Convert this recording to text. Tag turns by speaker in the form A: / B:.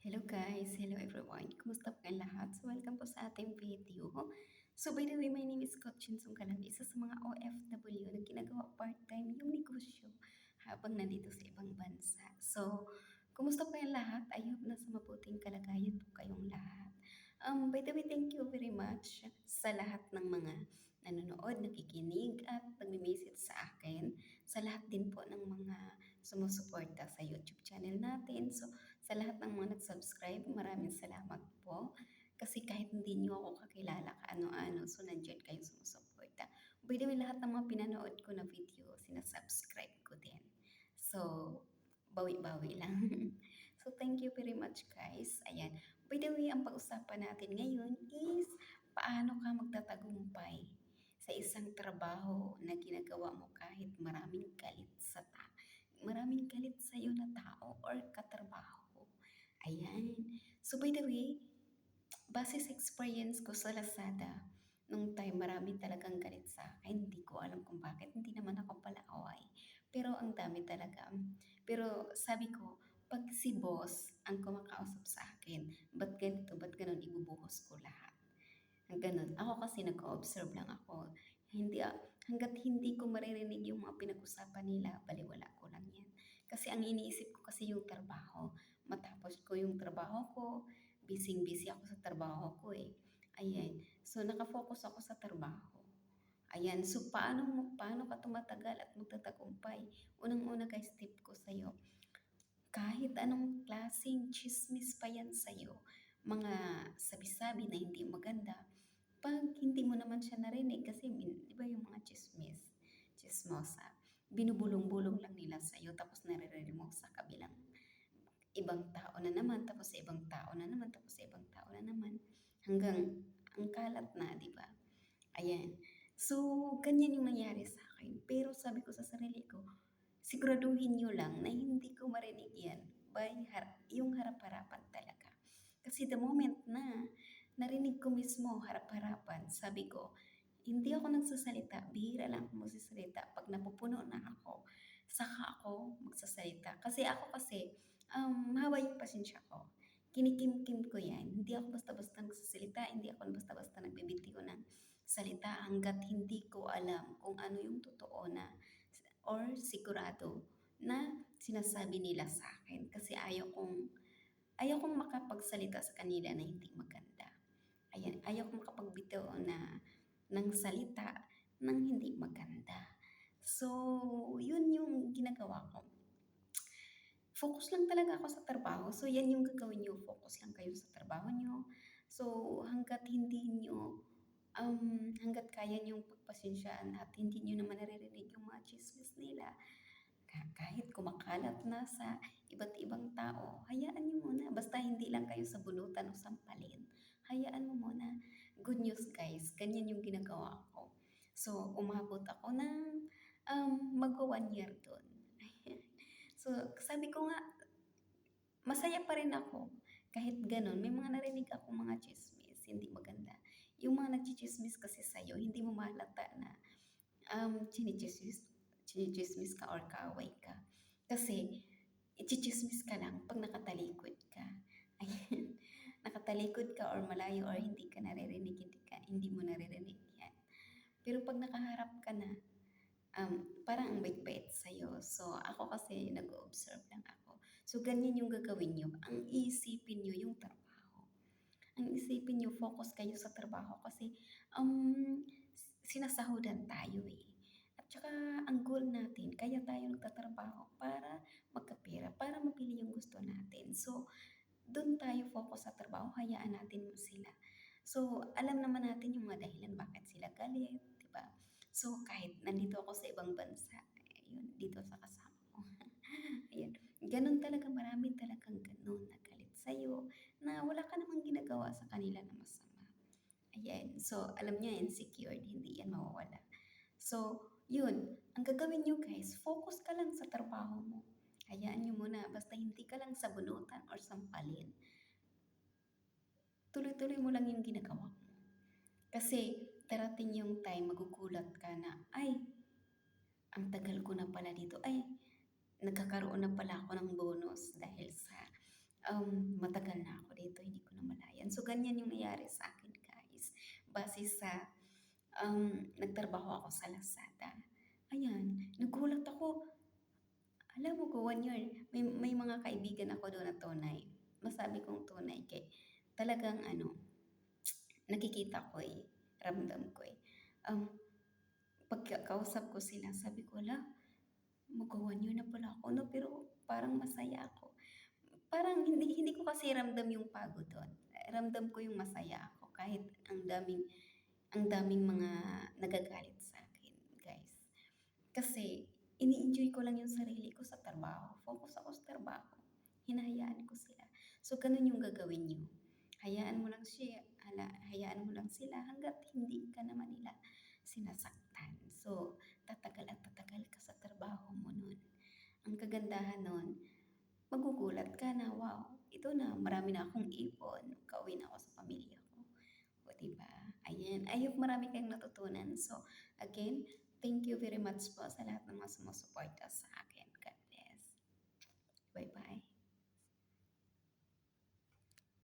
A: Hello guys, hello everyone. Kumusta po kayong lahat? So welcome po sa ating video. So by the way, my name is Coach Chin Sungkalang, isa sa mga OFW na ginagawa part-time yung negosyo habang nandito sa ibang bansa. So, kumusta po kayong lahat? I hope nasa mabuting kalagayan po kayong lahat. By the way, thank you very much sa lahat ng mga nanonood, nakikinig at nagme-message sa akin. Sa lahat din po ng mga sumusuporta sa YouTube channel natin. So, sa lahat ng mga nag-subscribe, maraming salamat po. Kasi kahit hindi niyo ako kakilala kaano-ano, so nandiyan kayo sumusuporta. By the way, lahat ng mga pinanood ko na video, sinasubscribe ko din. So, bawi-bawi lang. So, thank you very much guys. Ayan. By the way, ang pag-usapan natin ngayon is paano ka magtatagumpay sa isang trabaho na ginagawa mo kahit maraming galit sa iyo na tao or katrabaho. Ayan. So by the way, base sa experience ko sa Lazada, nung time marami talagang galit sa akin. Hindi ko alam kung bakit. Hindi naman ako palaaway. Pero ang dami talaga. Pero sabi ko, pag si boss ang kumakausap sa akin, ba't ganito, ba't ganun, ibubuhos ko lahat. Gano'n. Ako kasi nag-o-observe lang ako. Hindi, hangga't hindi ko maririnig yung mga pinag-usapan nila, balewala ko lang yan. Kasi ang iniisip ko kasi yung trabaho. Matapos ko yung trabaho ko, busy-busy ako sa trabaho ko eh. Ayan. So, nakafocus ako sa trabaho. Ayan. So, paano ka tumatagal at magtatagumpay? Unang-una guys, tip ko sa'yo, kahit anong klaseng chismis pa yan sa'yo, mga sabi-sabi na hindi maganda, pag hindi mo naman siya narinig, kasi di ba yung mga chismosa, binubulong-bulong lang nila sa'yo, tapos naririnig mo sa kabilang ibang tao na naman, tapos sa ibang tao na naman, tapos sa ibang tao na naman, hanggang ang kalat na, di ba? Ayan. So, ganyan yung nangyari sa akin. Pero sabi ko sa sarili ko, siguraduhin niyo lang na hindi ko marinig yan yung harap-harapan talaga. Kasi the moment na narinig ko mismo harap-harapan, sabi ko, hindi ako nagsasalita, bihira lang ako magsasalita. Pag napupuno na ako, saka ako magsasalita. Mahaba yung pasensya ko. Kinikim-kim ko yan. Hindi ako basta-basta nagsasalita, hindi ako basta-basta nagbibitiw ng salita hanggat hindi ko alam kung ano yung totoo na or sigurado na sinasabi nila sa akin. Kasi ayaw kong makapagsalita sa kanila na hindi maganda. Ayan, ayaw kong makapagbitaw ng salita ng hindi maganda. So, yun yung ginagawa ko. Focus lang talaga ako sa trabaho. So, yan yung gagawin nyo. Focus lang kayo sa trabaho nyo. So, hanggat kaya niyong pagpasensyaan at hindi niyo naman naririnig yung mga chismis nila, kahit kumakalat na sa iba't ibang tao, hayaan niyo muna. Basta hindi lang kayo sabunutan o sampalin. Hayaan mo muna. Good news guys, ganyan yung ginagawa ko. So, umabot ako ng magwa 1 year doon. So, sabi ko nga, masaya pa rin ako. Kahit ganun, may mga narinig ako mga chismis, hindi maganda. Yung mga nagchichismis kasi sa'yo, hindi mo mahalata na chinichismis ka or kaaway ka. Kasi, ichichismis ka lang pag nakatalikod ka. Ayan. Nakatalikod ka or malayo or hindi ka naririnig, hindi mo naririnig yan. Pero pag nakaharap ka na, parang ang bait-bait sa'yo. So, ako kasi nag-observe lang ako. So, ganyan yung gagawin nyo. Ang isipin nyo yung trabaho. Ang isipin nyo, focus kayo sa trabaho kasi sinasahudan tayo eh. At saka, ang goal natin, kaya tayo nagtatrabaho para magkapera, para mapili yung gusto natin. So, doon tayo focus sa trabaho, hayaan natin sila. So, alam naman natin yung mga dahilan bakit sila galit, di ba? So, kahit nandito ako sa ibang bansa, yun, dito sa kasama ko. Ayan. Ganun talaga, marami talagang ganun na galit sa'yo na wala ka namang ginagawa sa kanila na masama. Ayan. So, alam niya, insecure, hindi yan mawawala. So, yun. Ang gagawin nyo guys, focus ka lang sa trabaho mo. Hayaan nyo muna, basta hindi ka lang sabunutan or sampalin. Tuloy-tuloy mo lang yung ginagawa mo. Kasi darating yung time, magugulat ka na, ay, ang tagal ko na pala dito. Ay, nagkakaroon na pala ako ng bonus dahil sa matagal na ako dito, hindi ko namalayan. So, ganyan yung nangyari sa akin, guys. Base sa nagtrabaho ako sa Lazada. Ayan, nagulat ako. Alam mo ko, 1 year, may mga kaibigan ako doon na tunay. Masabi kong tunay kay talagang ano, nakikita ko eh, ramdam ko eh. Um, Pagkakausap ko sila, sabi ko, "Hala, magwa 1 year na pala ako, no? Pero parang masaya ako." Parang hindi ko kasi ramdam yung pagod do'n. Ramdam ko yung masaya ako kahit ang daming mga nagagalit sa akin, guys. Kasi ini-enjoy ko lang yung sarili ko sa trabaho. Focus ako sa trabaho. Hinahayaan ko sila. So, ganun yung gagawin niyo. Hayaan mo lang sila hangga't hindi ka naman nila sinasaktan. So, tatagal at tatagal ka sa trabaho mo nun. Ang kagandahan nun, magugulat ka na, wow, ito na, marami na akong ipon, kauwi na ako sa pamilya ko. O, diba? Ayan. I hope marami kayong natutunan. So, again, thank you very much po sa lahat ng mga sumusuporta sa akin.